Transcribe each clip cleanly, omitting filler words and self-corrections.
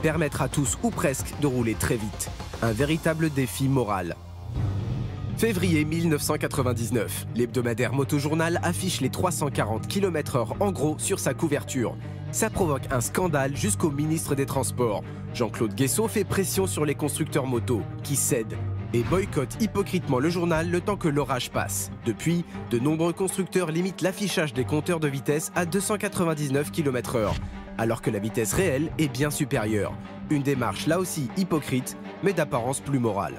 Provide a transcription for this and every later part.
Permettre à tous ou presque de rouler très vite. Un véritable défi moral. Février 1999, l'hebdomadaire Motojournal affiche les 340 km/h en gros sur sa couverture. Ça provoque un scandale jusqu'au ministre des Transports. Jean-Claude Guessot fait pression sur les constructeurs motos, qui cèdent et boycottent hypocritement le journal le temps que l'orage passe. Depuis, de nombreux constructeurs limitent l'affichage des compteurs de vitesse à 299 km/h, alors que la vitesse réelle est bien supérieure. Une démarche là aussi hypocrite, mais d'apparence plus morale.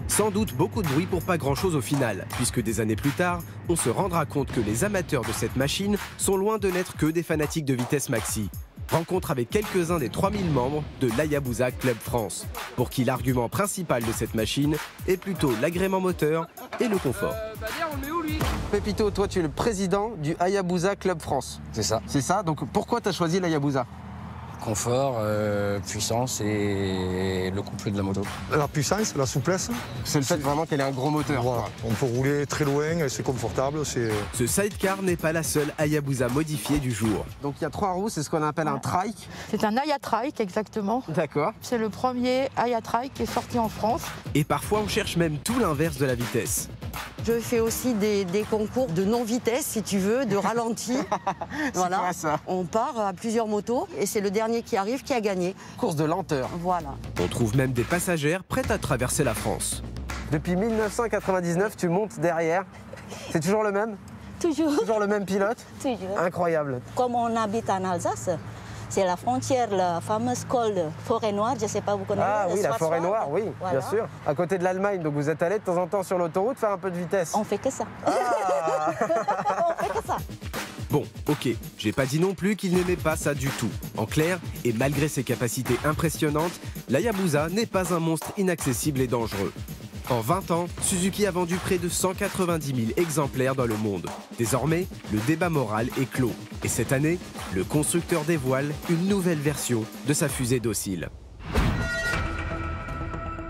Sans doute beaucoup de bruit pour pas grand-chose au final, puisque des années plus tard, on se rendra compte que les amateurs de cette machine sont loin de n'être que des fanatiques de vitesse maxi. Rencontre avec quelques-uns des 3000 membres de l'Hayabusa Club France, pour qui l'argument principal de cette machine est plutôt l'agrément moteur et le confort. On le met où, lui ? Pépito, toi tu es le président du Hayabusa Club France. C'est ça. C'est ça, donc pourquoi tu as choisi l'Hayabusa ? Confort, puissance et le couple de la moto. La puissance, la souplesse. C'est le fait vraiment qu'elle ait un gros moteur. Voilà. On peut rouler très loin, c'est confortable. Ce sidecar n'est pas la seule Hayabusa modifiée du jour. Donc il y a 3 roues, c'est ce qu'on appelle un trike. C'est un Hayatrike, exactement. D'accord. C'est le premier Hayatrike qui est sorti en France. Et parfois on cherche même tout l'inverse de la vitesse. Je fais aussi des concours de non-vitesse, si tu veux, de ralenti. Voilà. Quoi, ça ? On part à plusieurs motos et c'est le dernier qui arrive qui a gagné. Course de lenteur. Voilà. On trouve même des passagères prêtes à traverser la France. Depuis 1999, tu montes derrière. C'est toujours le même ? Toujours. Toujours le même pilote ? Toujours. Incroyable. Comme on habite en Alsace, c'est la frontière, la fameuse col de Forêt-Noire, je ne sais pas, vous connaissez? Ah oui, la Forêt-Noire, oui, voilà. Bien sûr. À côté de l'Allemagne, donc vous êtes allé de temps en temps sur l'autoroute faire un peu de vitesse. On fait que ça. Ah On fait que ça. Bon, ok, j'ai pas dit non plus qu'il n'aimait pas ça du tout. En clair, et malgré ses capacités impressionnantes, l'Hayabusa n'est pas un monstre inaccessible et dangereux. En 20 ans, Suzuki a vendu près de 190 000 exemplaires dans le monde. Désormais, le débat moral est clos. Et cette année, le constructeur dévoile une nouvelle version de sa fusée docile.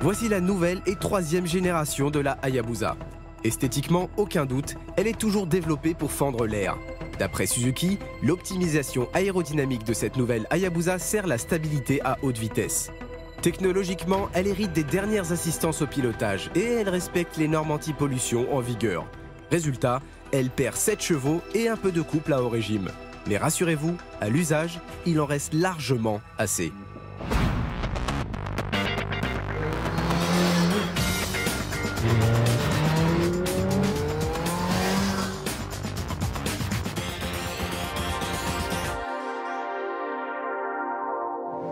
Voici la nouvelle et 3e génération de la Hayabusa. Esthétiquement, aucun doute, elle est toujours développée pour fendre l'air. D'après Suzuki, l'optimisation aérodynamique de cette nouvelle Hayabusa sert la stabilité à haute vitesse. Technologiquement, elle hérite des dernières assistances au pilotage et elle respecte les normes anti-pollution en vigueur. Résultat, elle perd 7 chevaux et un peu de couple à haut régime. Mais rassurez-vous, à l'usage, il en reste largement assez.